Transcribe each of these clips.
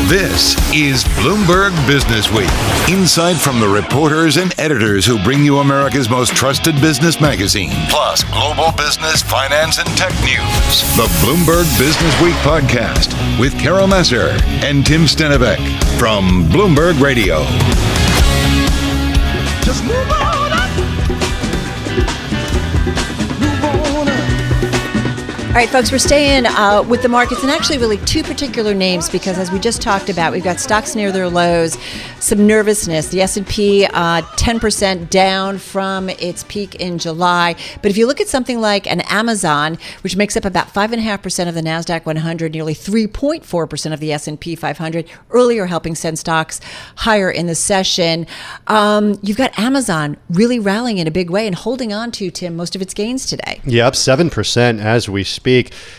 This is Bloomberg Businessweek. Insight from the reporters and editors who bring you America's most trusted business magazine, plus global business, finance, and tech news. The Bloomberg Businessweek podcast with Carol Massar and Tim Stenovec from Bloomberg Radio. Just move on up. Move on up. All right, folks, we're staying with the markets, and actually really two particular names, because as we just talked about, we've got stocks near their lows, some nervousness. The S&P 10% down from its peak in July. But if you look at something like an Amazon, which makes up about 5.5% of the NASDAQ 100, nearly 3.4% of the S&P 500, earlier helping send stocks higher in the session, you've got Amazon really rallying in a big way and holding on to, Tim, most of its gains today. Yeah, up 7% as we speak.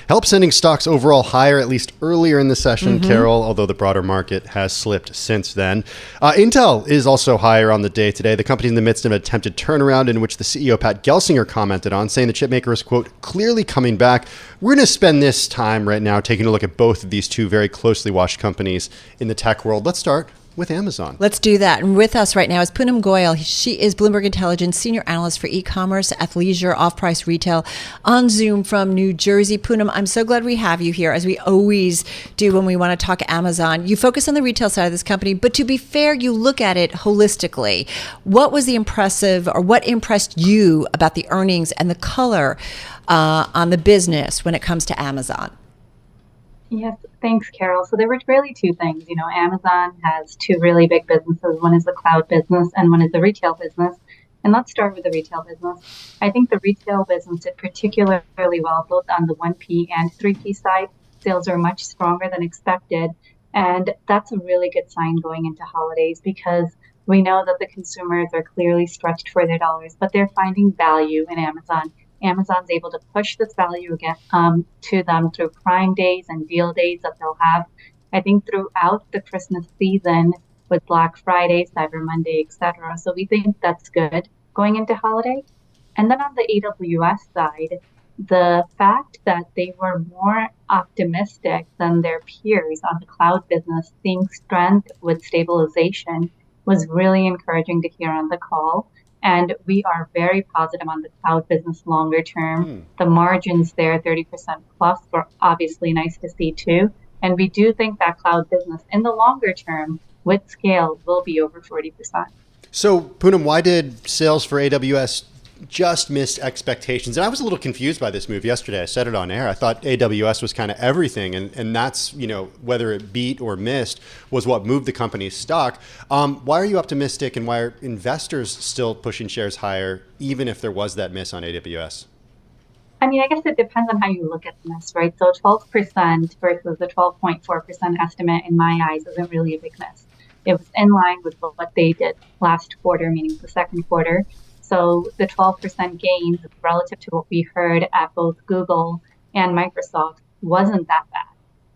Help sending stocks overall higher, at least earlier in the session, Carol, although the broader market has slipped since then. Intel is also higher on the day today. The company's in the midst of an attempted turnaround in which the CEO, Pat Gelsinger, commented on, saying the chipmaker is, quote, clearly coming back. We're going to spend this time right now taking a look at both of these two very closely watched companies in the tech world. Let's start with Amazon. Let's do that. And with us right now is Poonam Goyal. She is Bloomberg Intelligence Senior Analyst for E-commerce, Athleisure, Off-Price Retail on Zoom from New Jersey. Poonam, I'm so glad we have you here, as we always do when we want to talk Amazon. You focus on the retail side of this company, but to be fair, you look at it holistically. What was the impressive, or what impressed you about the earnings and the color on the business when it comes to Amazon? Yes, thanks, Carol. So there were really two things. You know, Amazon has two really big businesses. One is the cloud business and one is the retail business. And let's start with the retail business. I think the retail business did particularly well, both on the 1P and 3P side. Sales are much stronger than expected. And that's a really good sign going into holidays, because we know that the consumers are clearly stretched for their dollars, but they're finding value in Amazon. Amazon's able to push this value again to them through Prime Days and deal days that they'll have, I think, throughout the Christmas season with Black Friday, Cyber Monday, etc. So we think that's good going into holiday. And then on the AWS side, the fact that they were more optimistic than their peers on the cloud business, seeing strength with stabilization, was really encouraging to hear on the call. And we are very positive on the cloud business longer term. The margins there, 30% plus, were obviously nice to see too. And we do think that cloud business in the longer term with scale will be over 40%. So, Poonam, why did sales for AWS just miss expectations? And I was a little confused by this move yesterday. I said it on air. I thought AWS was kind of everything. And that's, you know, whether it beat or missed was what moved the company's stock. Why are you optimistic, and why are investors still pushing shares higher, even if there was that miss on AWS? I mean, I guess it depends on how you look at the miss, right? So 12% versus the 12.4% estimate in my eyes isn't really a big miss. It was in line with what they did last quarter, meaning the second quarter. So the 12% gains relative to what we heard at both Google and Microsoft wasn't that bad.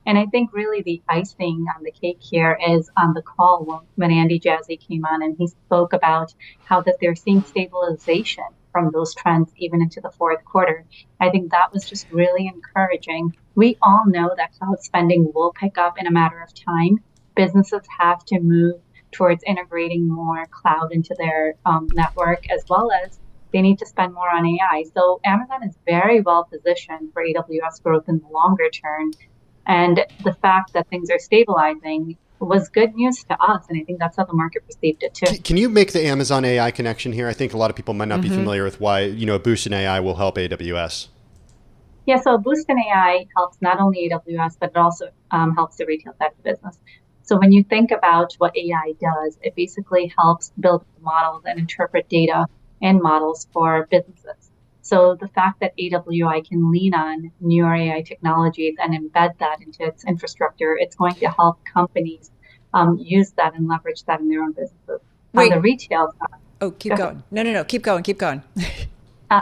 And I think really the icing on the cake here is on the call when Andy Jassy came on, and he spoke about how that they're seeing stabilization from those trends even into the fourth quarter. I think that was just really encouraging. We all know that cloud spending will pick up in a matter of time. Businesses have to move towards integrating more cloud into their network, as well as they need to spend more on AI. So Amazon is very well positioned for AWS growth in the longer term. And the fact that things are stabilizing was good news to us. And I think that's how the market perceived it too. Can you make the Amazon AI connection here? I think a lot of people might not be familiar with why, you know, a boost in AI will help AWS. Yeah, so a boost in AI helps not only AWS, but it also helps the retail side of the business. So when you think about what AI does, it basically helps build models and interpret data and models for businesses. So the fact that AWI can lean on newer AI technologies and embed that into its infrastructure, it's going to help companies use that and leverage that in their own businesses. Wait. On the retail side. Oh, keep going. No. Keep going.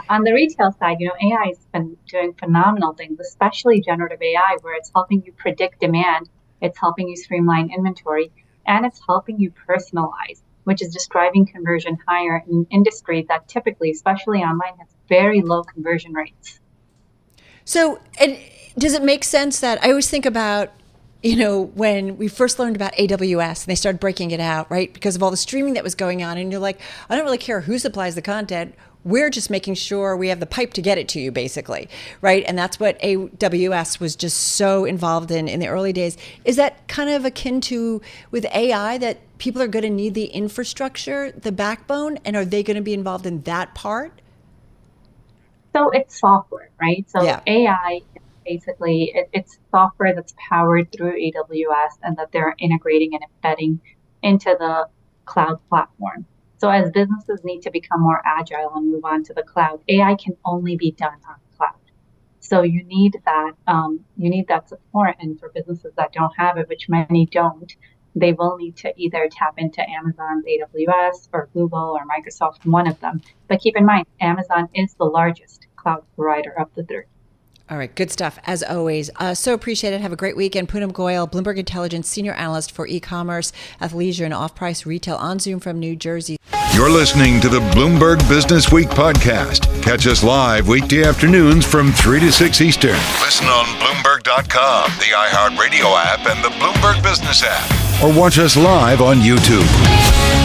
On the retail side, you know, AI has been doing phenomenal things, especially generative AI, where it's helping you predict demand. It's helping you streamline inventory, and it's helping you personalize, which is just driving conversion higher in an industry that typically, especially online, has very low conversion rates. So does it make sense that I always think about when we first learned about AWS and they started breaking it out, right? Because of all the streaming that was going on. And you're like, I don't really care who supplies the content. We're just making sure we have the pipe to get it to you, basically, right? And that's what AWS was just so involved in the early days. Is that kind of akin to with AI that people are going to need the infrastructure, the backbone, and are they going to be involved in that part? So it's software, right? So Yeah. AI is basically it's software that's powered through AWS and that they're integrating and embedding into the cloud platform. So as businesses need to become more agile and move on to the cloud, AI can only be done on the cloud. So you need that support. And for businesses that don't have it, which many don't, they will need to either tap into Amazon's AWS or Google or Microsoft, one of them. But keep in mind, Amazon is the largest cloud provider of the three. All right, good stuff, as always. So appreciate it. Have a great weekend. Poonam Goyal, Bloomberg Intelligence Senior Analyst for E-commerce, Athleisure, and Off-Price Retail on Zoom from New Jersey. You're listening to the Bloomberg Businessweek podcast. Catch us live weekday afternoons from 3 to 6 Eastern. Listen on Bloomberg.com, the iHeartRadio app, and the Bloomberg Business app. Or watch us live on YouTube.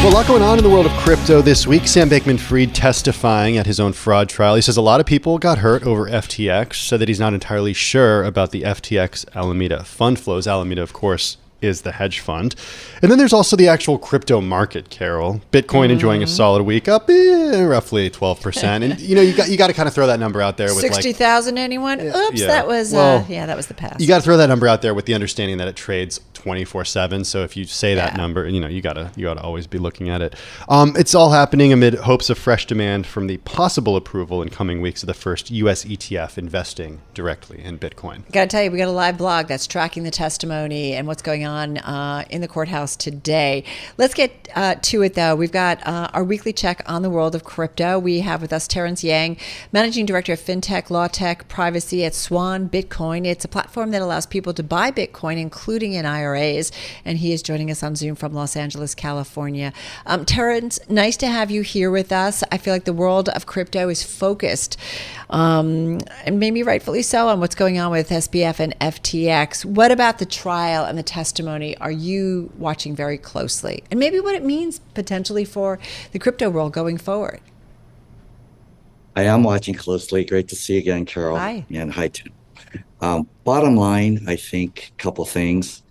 Well, a lot going on in the world of crypto this week. Sam Bankman-Fried testifying at his own fraud trial. He says a lot of people got hurt over FTX, said that he's not entirely sure about the FTX Alameda fund flows. Alameda, of course, is the hedge fund. And then there's also the actual crypto market, Carol. Bitcoin enjoying a solid week, up roughly 12%. And you got to kind of throw that number out there with 60,000 anyone? Oops, yeah. that was that was the past. You got to throw that number out there with the understanding that it trades 24/7. So if you say that number, you got to always be looking at it. It's all happening amid hopes of fresh demand from the possible approval in coming weeks of the first U.S. ETF investing directly in Bitcoin. Got to tell you, we got a live blog that's tracking the testimony and what's going on in the courthouse today. Let's get to it, though. We've got our weekly check on the world of crypto. We have with us Terrence Yang, Managing Director of FinTech, Law Tech, Privacy at Swan Bitcoin. It's a platform that allows people to buy Bitcoin, including in IRAs, and he is joining us on Zoom from Los Angeles, California. Terrence, nice to have you here with us. I feel like the world of crypto is focused, and maybe rightfully so, on what's going on with SBF and FTX. What about the trial and the testimony are you watching very closely? And maybe what it means potentially for the crypto world going forward? I am watching closely. Great to see you again, Carol. Hi. And hi, Tim. Bottom line, I think a couple things.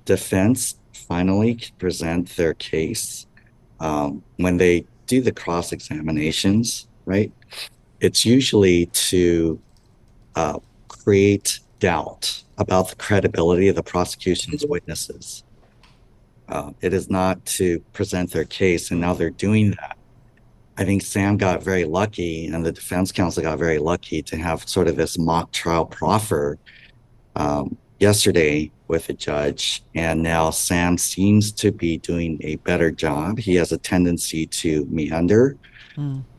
Defense finally present their case. When they do the cross-examinations, right, it's usually to create doubt about the credibility of the prosecution's witnesses. It is not to present their case, and now they're doing that. I think Sam got very lucky, and the defense counsel got very lucky to have sort of this mock trial proffer yesterday with a judge, and now Sam seems to be doing a better job. He has a tendency to meander,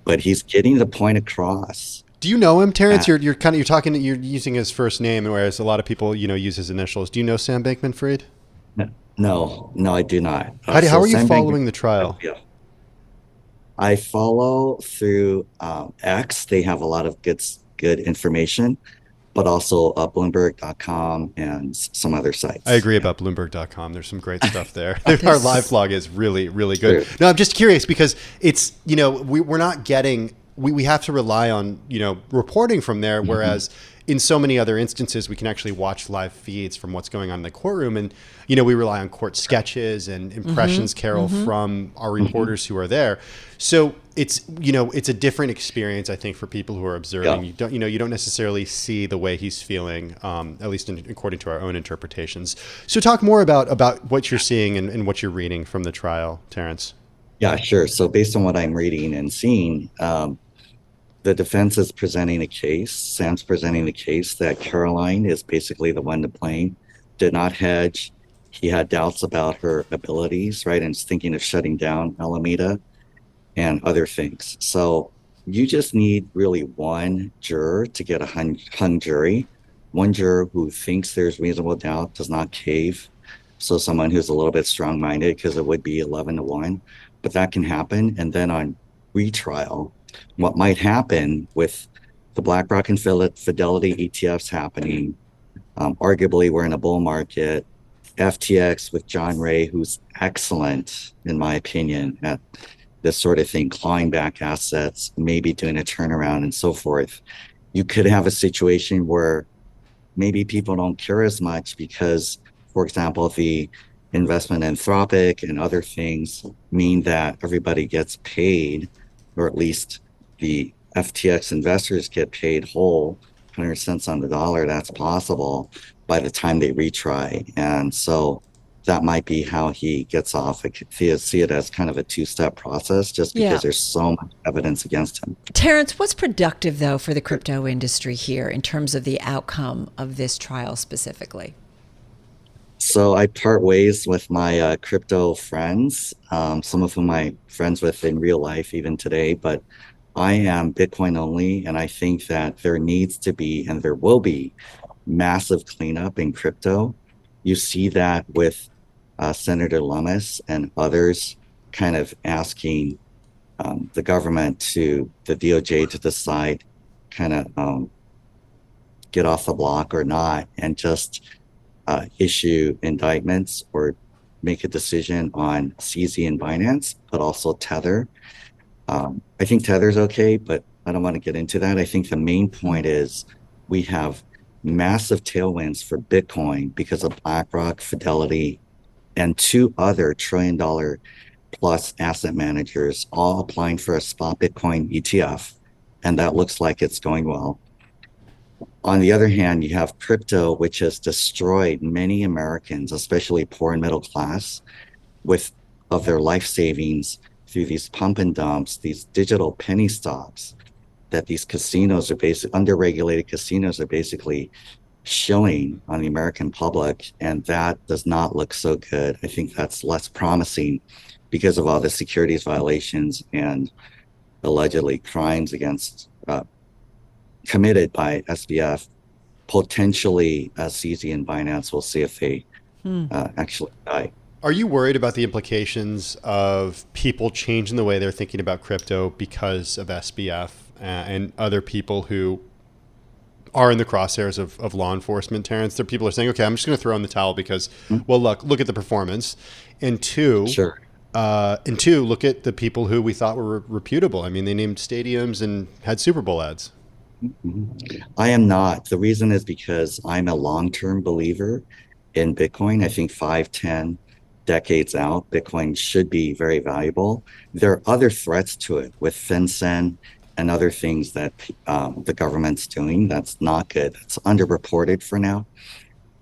but he's getting the point across. Do you know him, Terrence? You're using his first name, whereas a lot of people, use his initials. Do you know Sam Bankman-Fried? No, I do not. How are you following the trial? Yeah. I follow through X. They have a lot of good information, but also Bloomberg.com and some other sites. I agree about Bloomberg.com. There's some great stuff there. Our live blog is really, really good. No, I'm just curious because it's, we're not getting, we have to rely on, reporting from there, whereas in so many other instances, we can actually watch live feeds from what's going on in the courtroom. And, we rely on court sketches and impressions, Carol, from our reporters who are there. So it's, it's a different experience, I think, for people who are observing. Yeah. You don't necessarily see the way he's feeling, at least according to our own interpretations. So talk more about what you're seeing and what you're reading from the trial, Terrence. Yeah, sure. So based on what I'm reading and seeing, the defense is presenting a case. Sam's presenting the case that Caroline is basically the one to blame, did not hedge. He had doubts about her abilities, right? And is thinking of shutting down Alameda and other things. So you just need really one juror to get a hung jury. One juror who thinks there's reasonable doubt, does not cave. So someone who's a little bit strong-minded, because it would be 11-1, but that can happen. And then on retrial, what might happen with the BlackRock and Fidelity ETFs happening, arguably we're in a bull market, FTX with John Ray, who's excellent, in my opinion, at this sort of thing, clawing back assets, maybe doing a turnaround and so forth. You could have a situation where maybe people don't care as much because, for example, the investment in Anthropic and other things mean that everybody gets paid, or at least the FTX investors get paid whole, 100 cents on the dollar. That's possible by the time they retry. And so that might be how he gets off. I could see it as kind of a two-step process just because there's so much evidence against him. Terrence, what's productive, though, for the crypto industry here in terms of the outcome of this trial specifically? So I part ways with my crypto friends, some of whom I'm friends with in real life even today, but I am Bitcoin only, and I think that there needs to be, and there will be, massive cleanup in crypto. You see that with Senator Lummis and others kind of asking the government the DOJ to decide kind of get off the block or not, and just issue indictments or make a decision on CZ and Binance, but also Tether. I think Tether's okay, but I don't want to get into that. I think the main point is we have massive tailwinds for Bitcoin because of BlackRock, Fidelity, and two other $1 trillion plus asset managers all applying for a spot Bitcoin ETF. And that looks like it's going well. On the other hand, you have crypto, which has destroyed many Americans, especially poor and middle class, of their life savings through these pump and dumps, these digital penny stocks that these casinos are underregulated casinos are basically shilling on the American public. And that does not look so good. I think that's less promising because of all the securities violations and allegedly crimes against committed by SBF. Potentially CZ and Binance, we'll see if they actually die. Are you worried about the implications of people changing the way they're thinking about crypto because of SBF and other people who are in the crosshairs of law enforcement, Terrence? There people are saying, okay, I'm just going to throw in the towel because, well, look at the performance. And two, Sure. Look at the people who we thought were reputable. I mean, they named stadiums and had Super Bowl ads. I am not. The reason is because I'm a long-term believer in Bitcoin. I think 5-10 decades out, Bitcoin should be very valuable. There are other threats to it with FinCEN and other things that the government's doing. That's not good. It's underreported for now.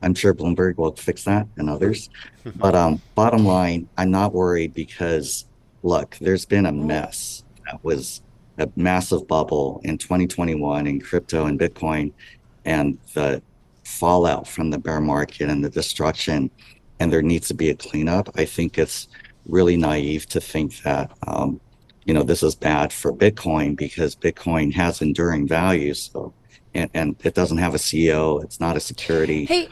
I'm sure Bloomberg will fix that and others. But bottom line, I'm not worried because, look, there's been a mess. That was a massive bubble in 2021 in crypto and Bitcoin, and the fallout from the bear market and the destruction, and there needs to be a cleanup. I think it's really naive to think that, this is bad for Bitcoin because Bitcoin has enduring value. So, and it doesn't have a CEO. It's not a security. Hey,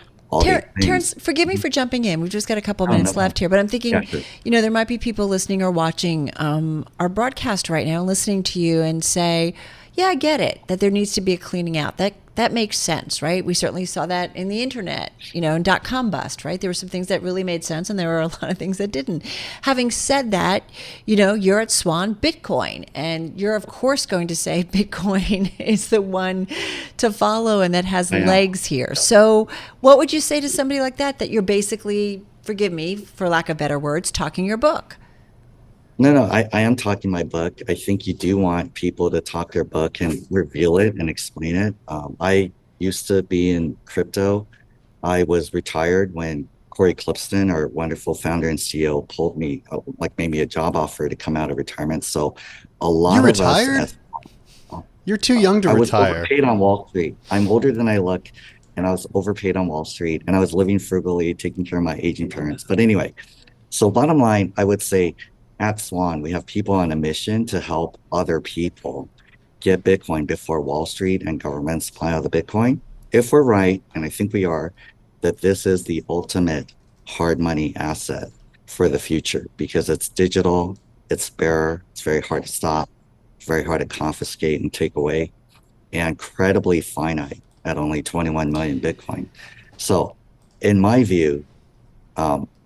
Terrence, forgive me for jumping in. We've just got a couple of minutes left here, but I'm thinking, sure. There might be people listening or watching our broadcast right now, listening to you and say, yeah, I get it, that there needs to be a cleaning out. That makes sense, right? We certainly saw that in the internet, in .com bust, right? There were some things that really made sense and there were a lot of things that didn't. Having said that, you're at Swan Bitcoin, and you're of course going to say Bitcoin is the one to follow and that has legs here. So what would you say to somebody like that you're basically, forgive me for lack of better words, talking your book? No, I am talking my book. I think you do want people to talk their book and reveal it and explain it. I used to be in crypto. I was retired when Corey Clipston, our wonderful founder and CEO, pulled me, made me a job offer to come out of retirement. So a lot You of retired? us... You're too young to I was retire. overpaid on Wall Street. I'm older than I look, and I was overpaid on Wall Street, and I was living frugally, taking care of my aging parents. But anyway, so bottom line, I would say, at Swan, we have people on a mission to help other people get Bitcoin before Wall Street and governments buy all the Bitcoin. If we're right, and I think we are, that this is the ultimate hard money asset for the future because it's digital, it's bearer, it's very hard to stop, it's very hard to confiscate and take away, and incredibly finite at only 21 million Bitcoin. So in my view,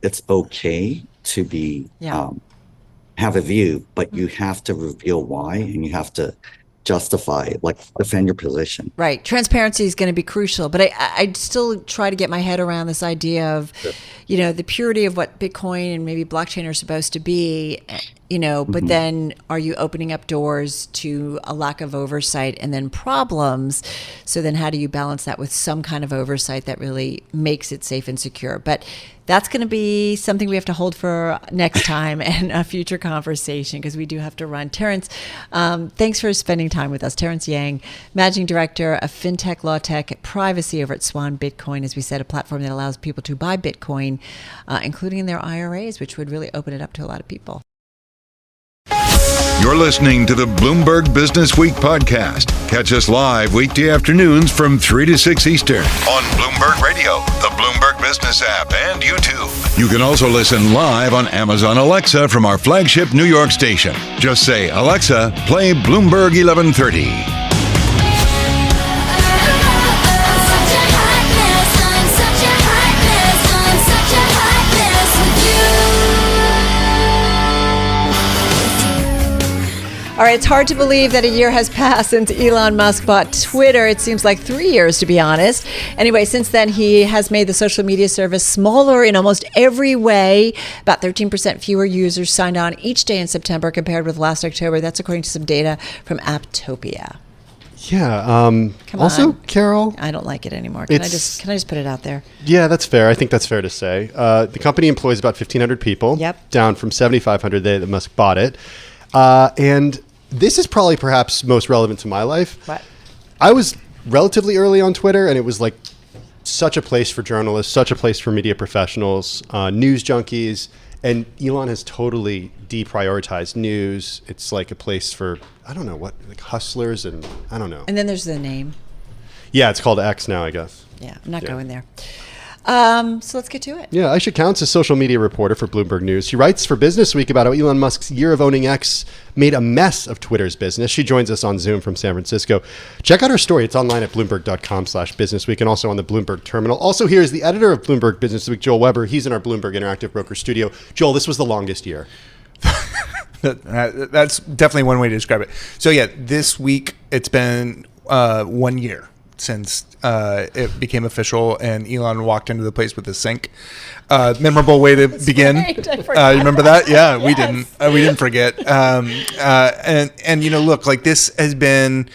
it's okay to be Yeah. have a view, but you have to reveal why, and you have to justify, like defend your position. Right. Transparency is going to be crucial. But I still try to get my head around this idea of, the purity of what Bitcoin and maybe blockchain are supposed to be, but then are you opening up doors to a lack of oversight and then problems? So then how do you balance that with some kind of oversight that really makes it safe and secure? But that's going to be something we have to hold for next time and a future conversation, because we do have to run. Terrence, thanks for spending time with us. Terrence Yang, Managing Director of FinTech, LawTech, Privacy over at Swan Bitcoin, as we said, a platform that allows people to buy Bitcoin, including in their IRAs, which would really open it up to a lot of people. You're listening to the Bloomberg Businessweek podcast. Catch us live weekday afternoons from 3 to 6 Eastern on Bloomberg Radio, the Bloomberg Business app, and YouTube. You can also listen live on Amazon Alexa from our flagship New York station. Just say, Alexa, play Bloomberg 1130. All right, it's hard to believe that a year has passed since Elon Musk bought Twitter. It seems like 3 years, to be honest. Anyway, since then, he has made the social media service smaller in almost every way. About 13% fewer users signed on each day in September compared with last October. That's according to some data from Apptopia. Yeah. Come also, on. Carol, I don't like it anymore. Can I just put it out there? Yeah, that's fair. I think that's fair to say. The company employs about 1,500 people. Yep. Down from 7,500 the day that Musk bought it. And this is probably perhaps most relevant to my life. What? I was relatively early on Twitter, and it was like such a place for journalists, such a place for media professionals, news junkies, and Elon has totally deprioritized news. It's like a place for, I don't know what, like hustlers, and I don't know. And then there's the name. Yeah, it's called X now, I guess. Yeah, I'm not going there. So let's get to it. Yeah, Aisha Counts, a social media reporter for Bloomberg News. She writes for Businessweek about how Elon Musk's year of owning X made a mess of Twitter's business. She joins us on Zoom from San Francisco. Check out her story. It's online at bloomberg.com/businessweek and also on the Bloomberg terminal. Also here is the editor of Bloomberg Businessweek, Joel Weber. He's in our Bloomberg Interactive Broker studio. Joel, this was the longest year. That's definitely one way to describe it. So yeah, this week it's been 1 year since it became official and Elon walked into the place with a sink. Memorable way to begin. Right, I forgot remember that? Yeah, we Yes. didn't forget. And look, like this has been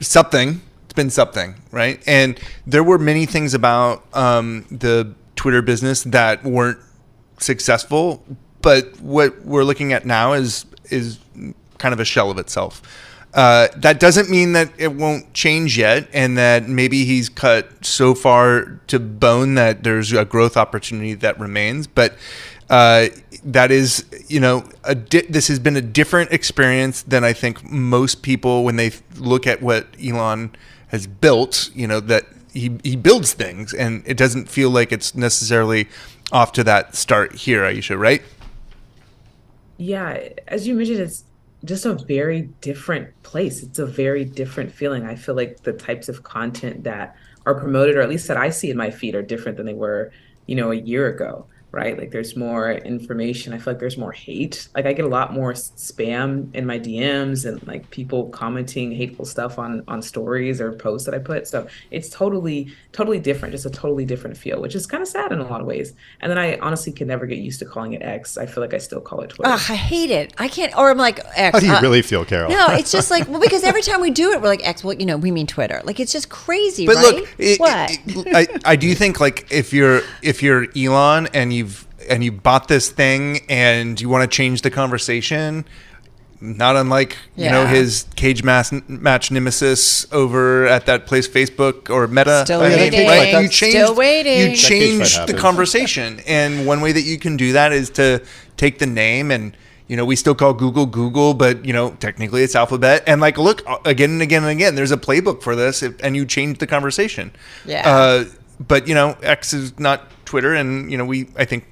something. It's been something, right? And there were many things about the Twitter business that weren't successful, but what we're looking at now is kind of a shell of itself. That doesn't mean that it won't change yet, and that maybe he's cut so far to bone that there's a growth opportunity that remains. But that is, this has been a different experience than I think most people, when they look at what Elon has built, that he builds things, and it doesn't feel like it's necessarily off to that start here, Aisha, right? Yeah, as you mentioned, it's just a very different place. It's a very different feeling. I feel like the types of content that are promoted, or at least that I see in my feed, are different than they were, a year ago, right? Like there's more information. I feel like there's more hate. Like I get a lot more spam in my DMs and like people commenting hateful stuff on stories or posts that I put. So it's totally different, just a totally different feel, which is kind of sad in a lot of ways. And then I honestly can never get used to calling it X. I feel like I still call it Twitter. Ugh, I hate it. I can't, or I'm like, X. How do you really feel, Carol? No, it's just like, well, because every time we do it, we're like, X, well, we mean Twitter. Like, it's just crazy, But right? look, What? I do think like if you're Elon and you bought this thing and you want to change the conversation, not unlike his cage match nemesis over at that place, Facebook or Meta. Still waiting. Right? Still waiting. You changed the conversation, and one way that you can do that is to take the name and. We still call Google, but, technically it's Alphabet. And like, look, again and again and again, there's a playbook for this, and you change the conversation. Yeah. But, X is not Twitter, and, I think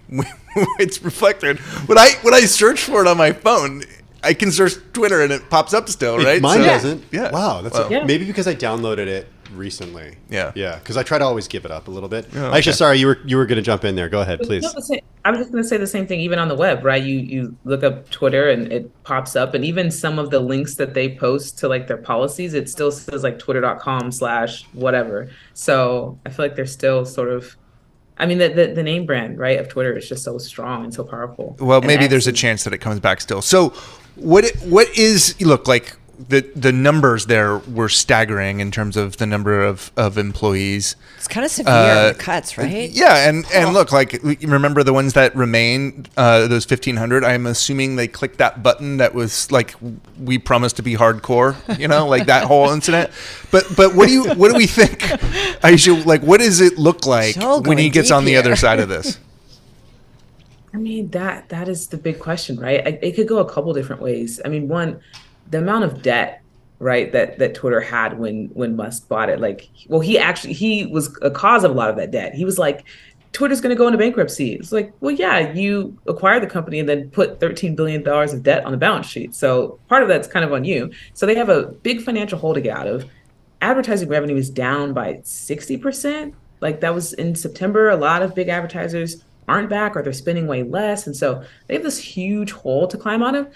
it's reflected. When I search for it on my phone, I can search Twitter and it pops up still, right? Mine doesn't. Yeah. Wow. Maybe because I downloaded it recently. Yeah. Because I try to always give it up a little bit. Oh, okay. Aisha, sorry, you were going to jump in there. Go ahead, please. I was just going to say the same thing, even on the web, right? You look up Twitter and it pops up, and even some of the links that they post to like their policies, it still says like twitter.com/whatever. So I feel like they're still sort of, I mean, the name brand, right, of Twitter is just so strong and so powerful. Well, And maybe there's a chance that it comes back still. So what is, look, like the numbers there were staggering in terms of the number of employees. It's kind of severe, the cuts, right? Yeah, and look, like, you remember the ones that remain, those 1,500, I'm assuming they clicked that button that was like, we promised to be hardcore, like that whole incident. But what do we think, Aisha, like, what does it look like So when he going gets deep on the here. other side of this? I mean, that is the big question, right? It could go a couple different ways. I mean, one, the amount of debt, right, that Twitter had when Musk bought it. Like, well, he was a cause of a lot of that debt. He was like, Twitter's going to go into bankruptcy. It's like, well, yeah, you acquired the company and then put $13 billion of debt on the balance sheet. So part of that's kind of on you. So they have a big financial hole to get out of. Advertising revenue is down by 60%. Like, that was in September. A lot of big advertisers aren't back, or they're spending way less. And so they have this huge hole to climb out of.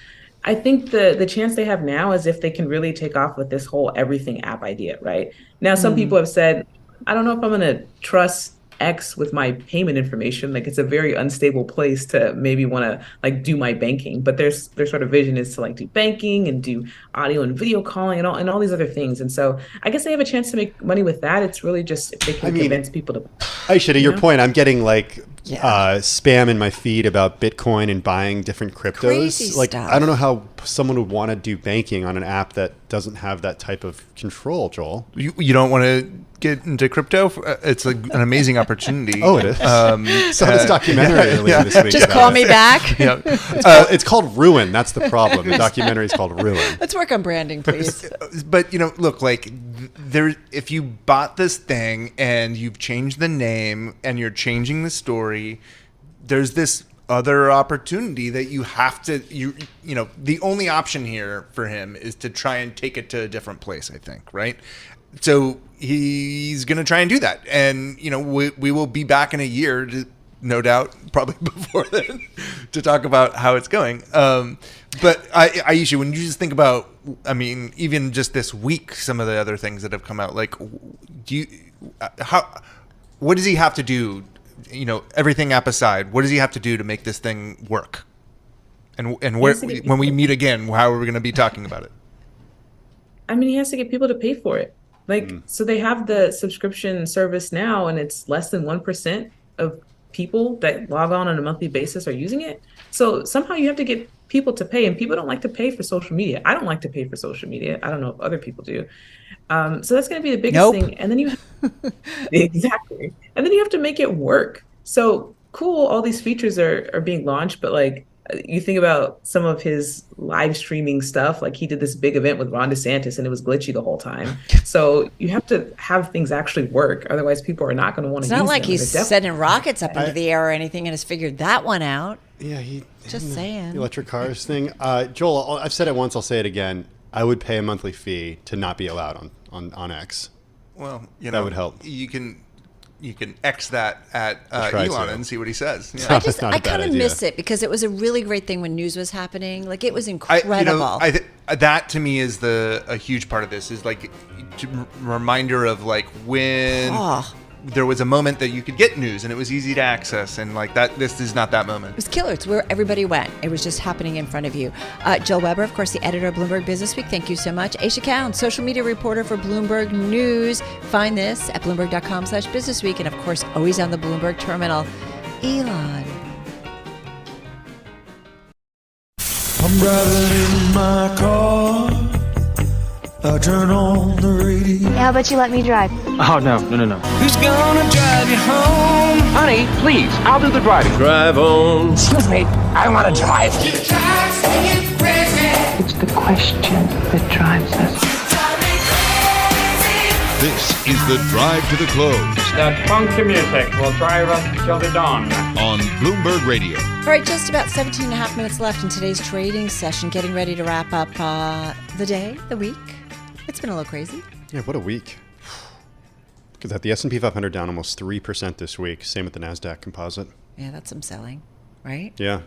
I think the chance they have now is if they can really take off with this whole everything app idea, right? Now, some people have said, I don't know if I'm going to trust X with my payment information. Like, it's a very unstable place to maybe want to like do my banking. But their sort of vision is to like do banking and do audio and video calling and all these other things. And so I guess they have a chance to make money with that. It's really just if they can convince people to. Aisha, to your point, I'm getting like spam in my feed about Bitcoin and buying different cryptos. Crazy like, stuff. I don't know how someone would want to do banking on an app that doesn't have that type of control, Joel. You don't want to get into crypto? It's an amazing opportunity. Oh, it is. Saw this documentary earlier this week. Just about call it. me back. Yeah. It's called Ruin. That's the problem. The documentary is called Ruin. Let's work on branding, please. But look, like, there, if you bought this thing and you've changed the name and you're changing the story, there's this other opportunity that you have to, the only option here for him is to try and take it to a different place, I think, right? So he's going to try and do that. And, we will be back in a year, no doubt, probably before then, to talk about how it's going. But Aisha, when you just think about, I mean, even just this week, some of the other things that have come out, like, what does he have to do? Everything app aside, what does he have to do to make this thing work? And where, when we meet again, how are we going to be talking about it? I mean, he has to get people to pay for it. Like, so they have the subscription service now, and it's less than 1% of people that log on a monthly basis are using it. So somehow you have to get people to pay, and people don't like to pay for social media. I don't like to pay for social media. I don't know if other people do. So that's going to be the biggest thing. And then you exactly. And then you have to make it work. So cool, all these features are being launched, but like, you think about some of his live streaming stuff, like he did this big event with Ron DeSantis and it was glitchy the whole time. So you have to have things actually work. Otherwise, people are not going to want to use them. It's not like he's sending rockets up into the air or anything and has figured that one out. Yeah, just saying. The electric cars thing. Joel, I've said it once, I'll say it again. I would pay a monthly fee to not be allowed on X. Well, that would help. You can X that at Elon and see what he says. Yeah. I kind of miss it because it was a really great thing when news was happening. Like, it was incredible. That to me is a huge part of this, is like reminder of like when there was a moment that you could get news and it was easy to access, and like that, this is not that moment. It was killer. It's where everybody went. It was just happening in front of you. Joel Weber, of course, the editor of Bloomberg Businessweek. Thank you so much. Aisha Cowan, social media reporter for Bloomberg News. Find this at Bloomberg.com/Businessweek. And of course, always on the Bloomberg terminal, Elon. I'm driving in my car. I turn on the radio. How about you let me drive? Oh, no. Who's gonna drive you home? Honey, please, I'll do the driving. Drive on. Excuse me, I want to drive. It's the question that drives us. This is the Drive to the Close. That funky music will drive us till the dawn. On Bloomberg Radio. All right, just about 17 and a half minutes left in today's trading session. Getting ready to wrap up the day, the week. It's been a little crazy. Yeah, what a week. Look at that. The S&P 500 down almost 3% this week. Same with the NASDAQ composite. Yeah, that's some selling, right? Yeah.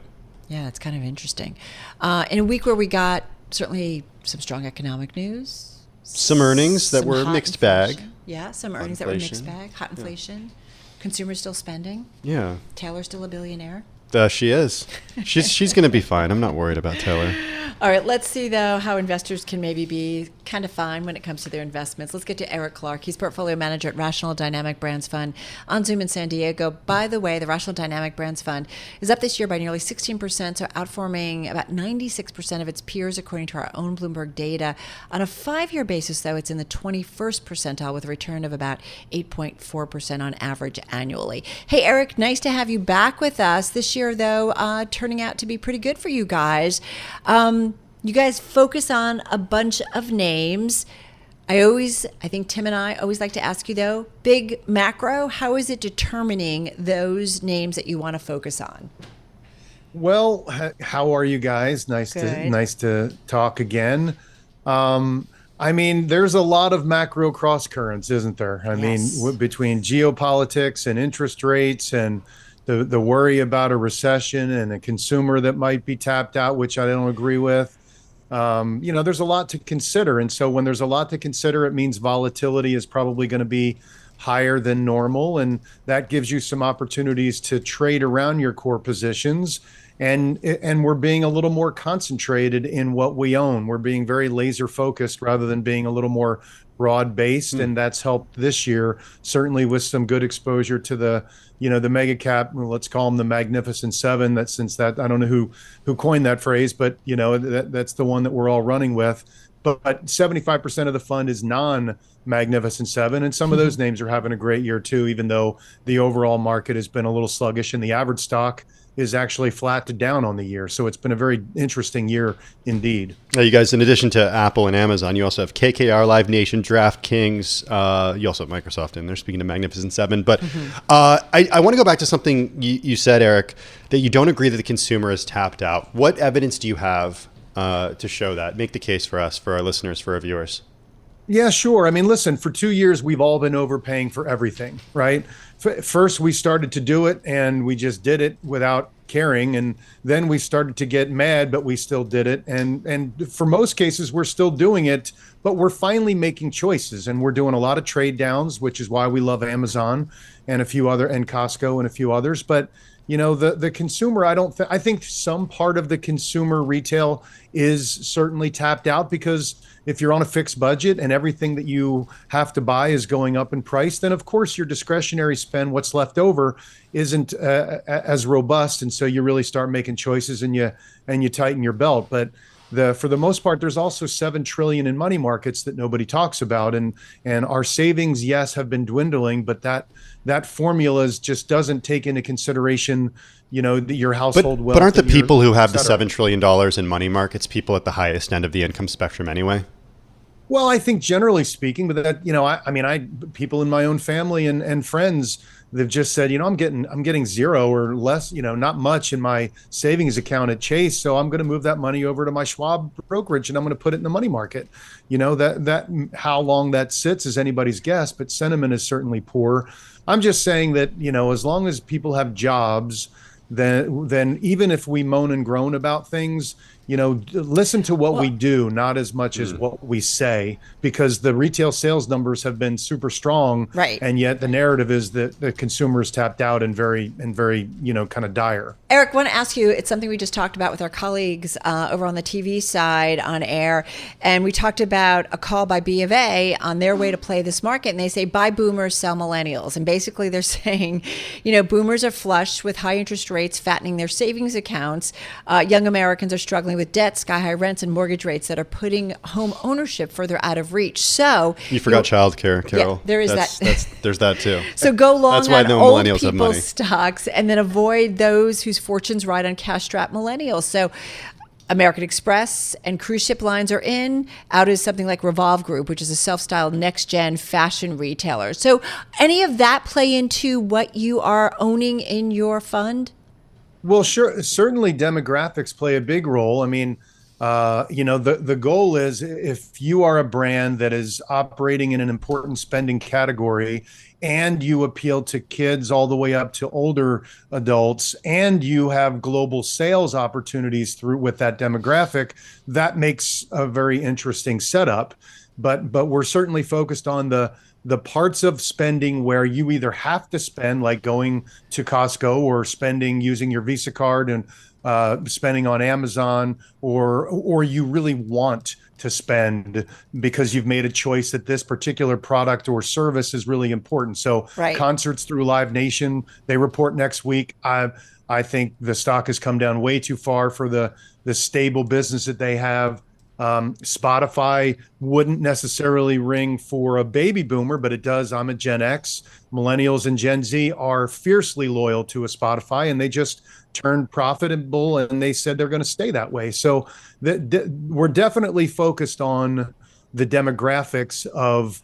Yeah, it's kind of interesting. In a week where we got certainly some strong economic news. Some earnings that were mixed bag. Yeah, some earnings that were mixed bag. Hot inflation. Yeah. Consumers still spending. Yeah. Taylor's still a billionaire. She is. She's going to be fine. I'm not worried about Taylor. All right, let's see, though, how investors can maybe be kind of fine when it comes to their investments. Let's get to Eric Clark. He's portfolio manager at Rational Dynamic Brands Fund on Zoom in San Diego. By the way, the Rational Dynamic Brands Fund is up this year by nearly 16%, so outperforming about 96% of its peers, according to our own Bloomberg data. On a 5-year basis, though, it's in the 21st percentile with a return of about 8.4% on average annually. Hey, Eric, nice to have you back with us. This year, though, turning out to be pretty good for you guys. You guys focus on a bunch of names. I think Tim and I always like to ask you, though, big macro, how is it determining those names that you want to focus on? Well, how are you guys? Nice to talk again. I mean, there's a lot of macro cross currents, isn't there? I mean, between geopolitics and interest rates and the worry about a recession and a consumer that might be tapped out, which I don't agree with. There's a lot to consider. And so when there's a lot to consider, it means volatility is probably going to be higher than normal. And that gives you some opportunities to trade around your core positions. And we're being a little more concentrated in what we own. We're being very laser focused rather than being a little more broad based. And that's helped this year, certainly with some good exposure to the mega cap, let's call them the Magnificent Seven. I don't know who coined that phrase, but that's the one that we're all running with. But 75% of the fund is non-Magnificent Seven. And some of those names are having a great year too, even though the overall market has been a little sluggish and the average stock is actually flat to down on the year. So it's been a very interesting year indeed. Now, you guys, in addition to Apple and Amazon, you also have KKR, Live Nation, DraftKings. You also have Microsoft in there, speaking of Magnificent Seven. But I want to go back to something you said, Eric, that you don't agree that the consumer is tapped out. What evidence do you have to show that? Make the case for us, for our listeners, for our viewers. Yeah, sure. I mean, listen, for 2 years, we've all been overpaying for everything, right? First, we started to do it and we just did it without caring. And then we started to get mad, but we still did it. And for most cases, we're still doing it, but we're finally making choices. And we're doing a lot of trade downs, which is why we love Amazon and and Costco and a few others. But the consumer, I think some part of the consumer retail is certainly tapped out, because if you're on a fixed budget and everything that you have to buy is going up in price, then of course your discretionary spend, what's left over, isn't as robust. And so you really start making choices and you tighten your belt. But for the most part, there's also $7 trillion in money markets that nobody talks about. And our savings, yes, have been dwindling, but that formula just doesn't take into consideration, your household wealth. But aren't the people who have the $7 trillion in money markets people at the highest end of the income spectrum anyway? Well, I think generally speaking, but that, people in my own family and friends, they've just said, I'm getting zero or less, not much in my savings account at Chase. So I'm going to move that money over to my Schwab brokerage and I'm going to put it in the money market. That how long that sits is anybody's guess, but sentiment is certainly poor. I'm just saying that, as long as people have jobs, then even if we moan and groan about things, listen to what we do, not as much as what we say, because the retail sales numbers have been super strong. Right. And yet the narrative is that the consumer is tapped out and very, kind of dire. Eric, I want to ask you, it's something we just talked about with our colleagues over on the TV side on air. And we talked about a call by B of A on their way to play this market. And they say, buy boomers, sell millennials. And basically they're saying, boomers are flush with high interest rates, fattening their savings accounts. Young Americans are struggling with debt, sky-high rents, and mortgage rates that are putting home ownership further out of reach. So you forgot childcare, Carol. Yeah, there is that. There's that too. So go long That's why on no old millennials have money. people's stocks, and then avoid those whose fortunes ride on cash-strapped millennials. So American Express and cruise ship lines are in. Out is something like Revolve Group, which is a self-styled next-gen fashion retailer. So any of that play into what you are owning in your fund? Well, sure. Certainly demographics play a big role. I mean, The goal is, if you are a brand that is operating in an important spending category and you appeal to kids all the way up to older adults, and you have global sales opportunities with that demographic, that makes a very interesting setup. But we're certainly focused on the parts of spending where you either have to spend, like going to Costco, or spending using your Visa card and spending on Amazon, or you really want to spend because you've made a choice that this particular product or service is really important. So concerts through Live Nation, they report next week. I think the stock has come down way too far for the stable business that they have. Spotify wouldn't necessarily ring for a baby boomer, but it does. I'm a Gen X. Millennials and Gen Z are fiercely loyal to a Spotify, and they just turned profitable, and they said they're going to stay that way. So we're definitely focused on the demographics of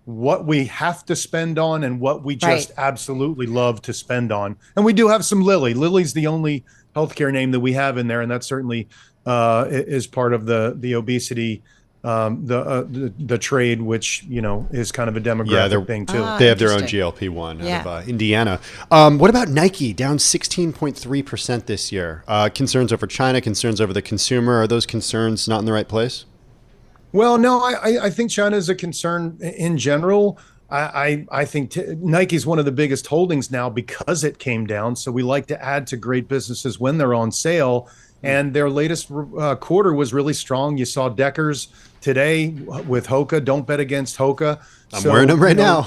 what we have to spend on and what we just absolutely love to spend on. And we do have some Lilly. Lilly's the only healthcare name that we have in there, and that certainly is part of the obesity, the trade, which is kind of a demographic thing too. They have their own GLP-1 out of Indiana. What about Nike? Down 16.3% this year. Concerns over China, concerns over the consumer. Are those concerns not in the right place? Well, no, I think China is a concern in general. I think Nike's one of the biggest holdings now because it came down. So we like to add to great businesses when they're on sale. And their latest quarter was really strong. You saw Deckers today with Hoka. Don't bet against Hoka. I'm wearing them right now.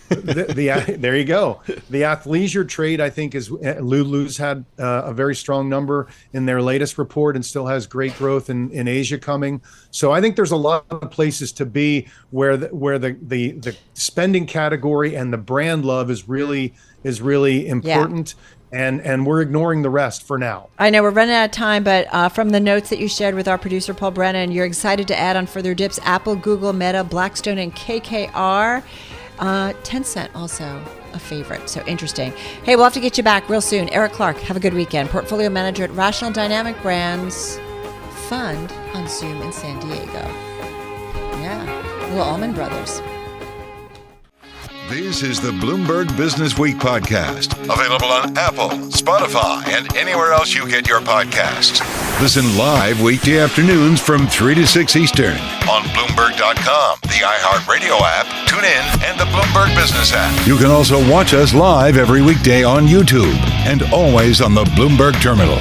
There you go. The athleisure trade, I think, is Lulu's had a very strong number in their latest report and still has great growth in Asia coming. So I think there's a lot of places to be where the spending category and the brand love is really important. Yeah. And we're ignoring the rest for now. I know we're running out of time, but from the notes that you shared with our producer, Paul Brennan, you're excited to add on further dips: Apple, Google, Meta, Blackstone, and KKR. Tencent also a favorite. So interesting. Hey, we'll have to get you back real soon. Eric Clark, have a good weekend. Portfolio manager at Rational Dynamic Brands Fund on Zoom in San Diego. Yeah, little Allman Brothers. This is the Bloomberg Businessweek podcast, available on Apple, Spotify, and anywhere else you get your podcasts. Listen live weekday afternoons from 3 to 6 Eastern on Bloomberg.com, the iHeartRadio app, TuneIn, and the Bloomberg Business app. You can also watch us live every weekday on YouTube and always on the Bloomberg Terminal.